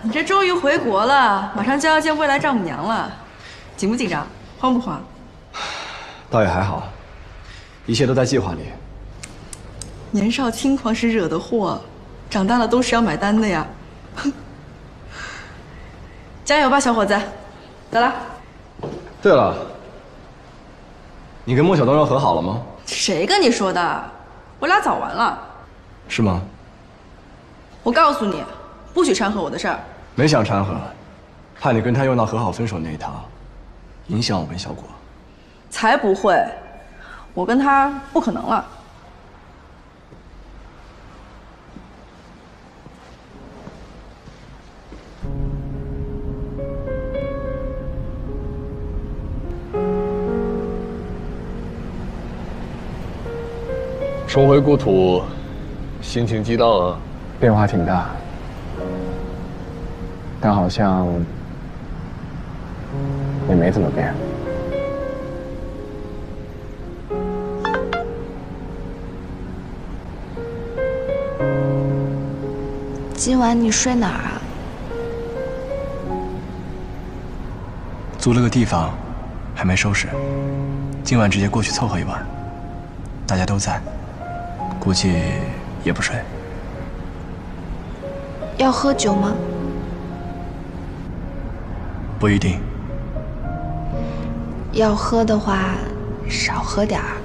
你这终于回国了，马上就要见未来丈母娘了，紧不紧张？慌不慌？倒也还好，一切都在计划里。年少轻狂时惹的祸，长大了都是要买单的呀。加油吧，小伙子！走了。对了，你跟莫小东要和好了吗？谁跟你说的？我俩早完了。是吗？我告诉你，不许掺和我的事儿。没想掺和，怕你跟他用到和好分手那一套，影响我跟小果。才不会，我跟他不可能了。重回故土，心情激荡啊！变化挺大，但好像也没怎么变。今晚你睡哪儿啊？租了个地方，还没收拾，今晚直接过去凑合一晚。大家都在，估计也不睡。要喝酒吗？不一定。要喝的话，少喝点儿。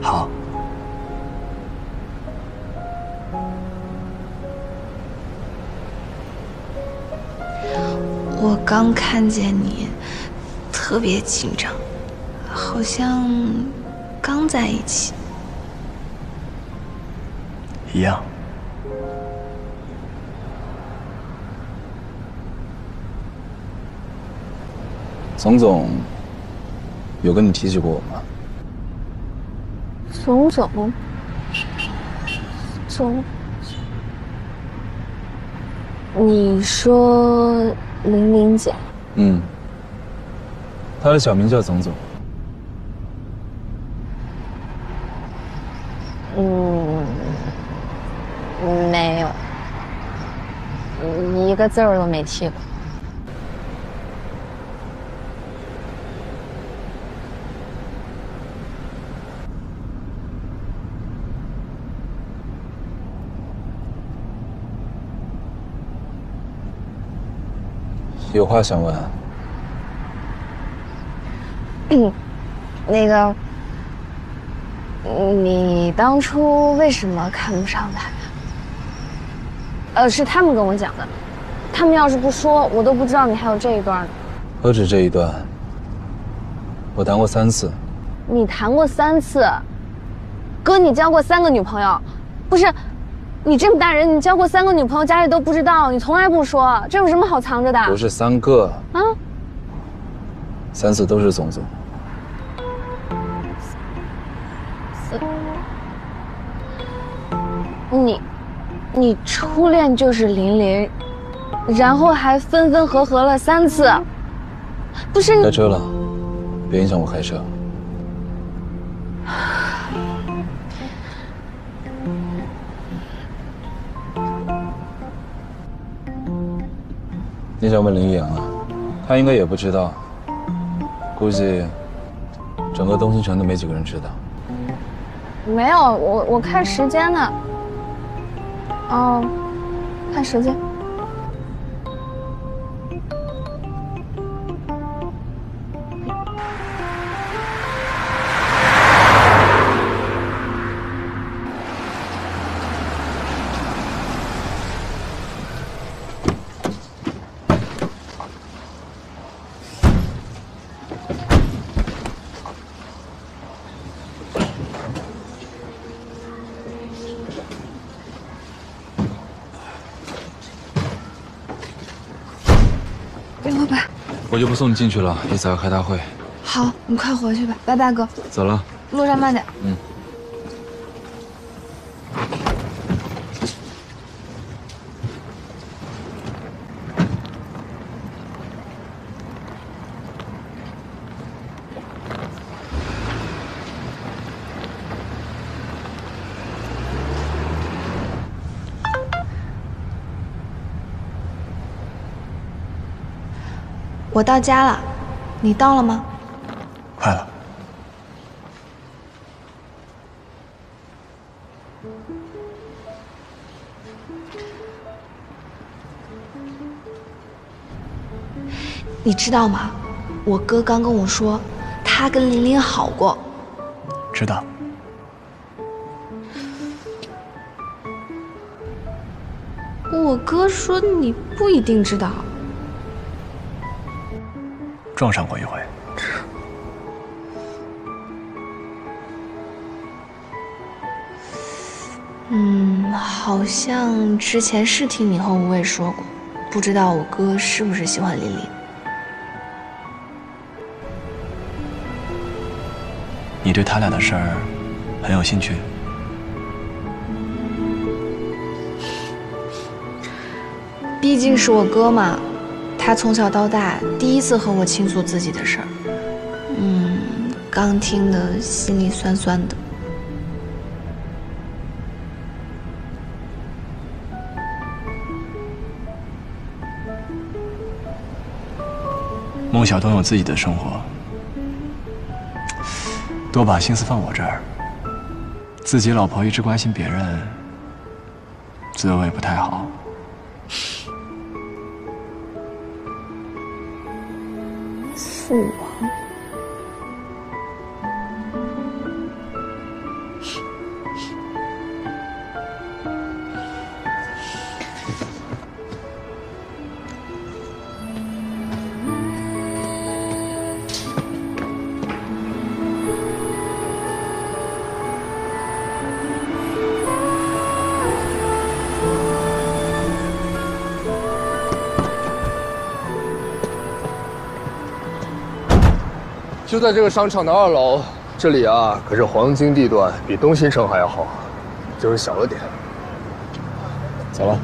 好。我刚看见你，特别紧张，好像刚在一起。一样。总有跟你提起过我吗？总，你说玲玲姐？嗯，她的小名叫总。没有，一个字儿都没提过。有话想问。那个，你当初为什么看不上他呀？是他们跟我讲的，他们要是不说，我都不知道你还有这一段呢。何止这一段，我谈过3次。你谈过3次，哥，你交过3个女朋友，不是？你这么大人，你交过3个女朋友，家里都不知道，你从来不说，这有什么好藏着的？不是3个啊，3次都是总。你初恋就是玲玲，然后还分分合合了3次，不是？开车了，别影响我开车。你想问林一阳啊？他应该也不知道，估计整个东兴城都没几个人知道。没有，我看时间呢。哦，看时间。给我吧。我就不送你进去了，一早要开大会。好，你快回去吧，拜拜，哥。走了。路上慢点。嗯。我到家了，你到了吗？快了。你知道吗？我哥刚跟我说，他跟琳琳好过。知道。我哥说你不一定知道。撞上过一回。好像之前是听你和吴畏说过，不知道我哥是不是喜欢琳琳。你对他俩的事儿很有兴趣？毕竟是我哥嘛，他从小到大第一次和我倾诉自己的事儿，刚听得心里酸酸的。孟小冬有自己的生活，多把心思放我这儿，自己老婆一直关心别人，滋味不太好。父王，就在这个商场的2楼，这里啊可是黄金地段，比东新城还要好，就是小了点。走了。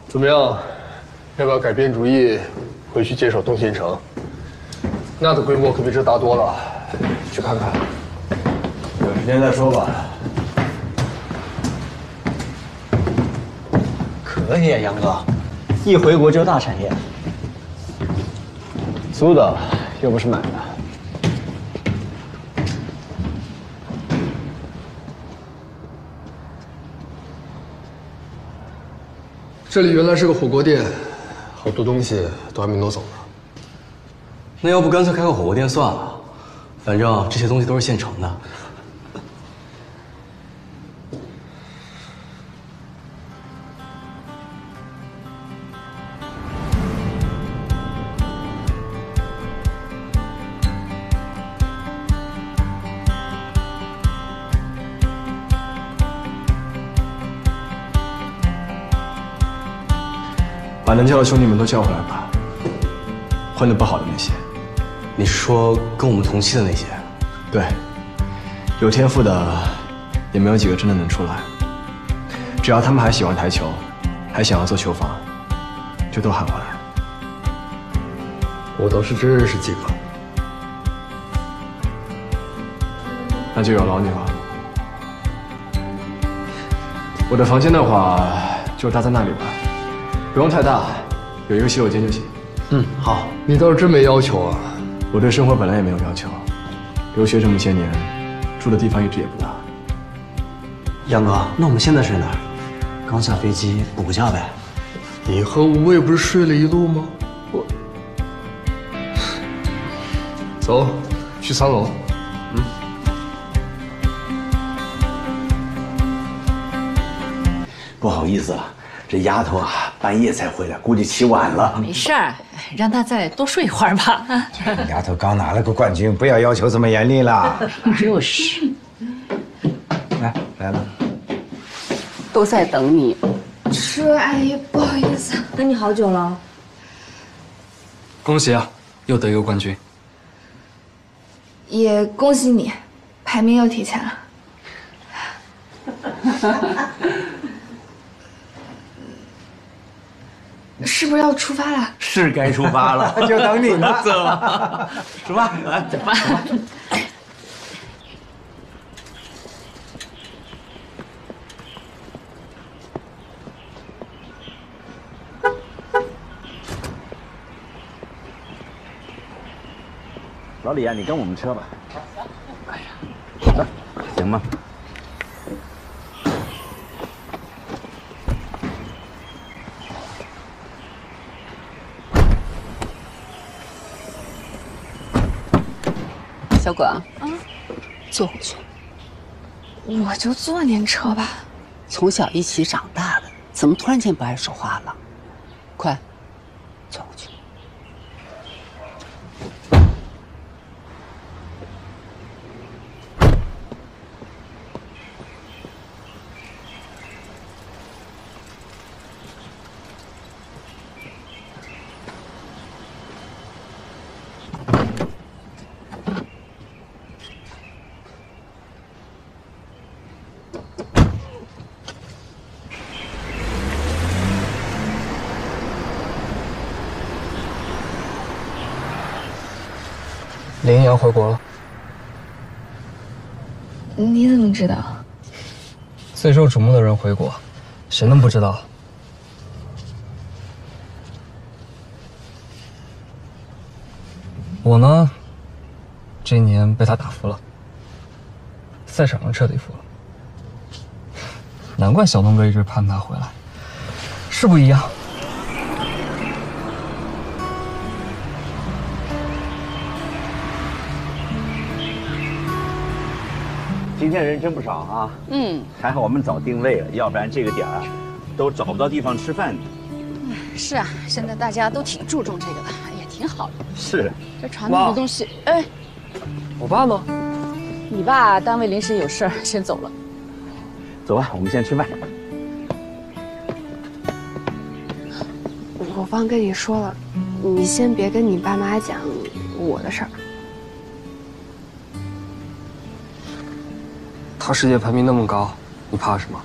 怎么样？要不要改变主意，回去接手东新城？那的规模可比这大多了，去看看。有时间再说吧。可以啊，杨哥。一回国就大产业，租的又不是买的。这里原来是个火锅店，好多东西都还没挪走呢。那要不干脆开个火锅店算了，反正这些东西都是现成的。把能叫的兄弟们都叫回来吧，混得不好的那些。你是说跟我们同期的那些？对，有天赋的也没有几个真的能出来。只要他们还喜欢台球，还想要做球房，就都喊回来。我倒是真认识几个。那就有劳你了。我的房间的话，就搭在那里吧。不用太大，有一个洗手间就行。好，你倒是真没要求啊。我对生活本来也没有要求，留学这么些年，住的地方一直也不大。杨哥，那我们现在睡哪儿？刚下飞机补个觉呗。你和吴畏不是睡了一路吗？走，去3楼。不好意思啊，这丫头啊，半夜才回来，估计起晚了。没事儿，让她再多睡一会儿吧。丫头刚拿了个冠军，不要要求这么严厉啦。就是，来了，都在等你。是阿姨，不好意思，等你好久了。恭喜啊，又得一个冠军。也恭喜你，排名又提前了。是不是要出发了？是该出发了，就等你呢。走吧，出发，来，走吧。老李啊，你跟我们车吧。哎呀，走，行吗？小果啊，坐回去。我就坐您车吧。从小一起长大的，怎么突然间不爱说话了？快，坐回去。林也要回国了。你怎么知道？最受瞩目的人回国，谁能不知道？我呢，这一年被他打服了，赛场上彻底服了。难怪小东哥一直盼他回来，是不一样。今天人真不少啊！还好我们早定位了，要不然这个点儿都找不到地方吃饭呢。是啊，现在大家都挺注重这个的，也挺好的。是，这传统的东西，哎，我爸呢？你爸单位临时有事儿，先走了。走吧，我们先吃饭。我忘跟你说了，你先别跟你爸妈讲我的事儿。他世界排名那么高，你怕什么？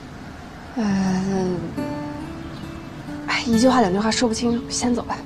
一句话两句话说不清，先走吧。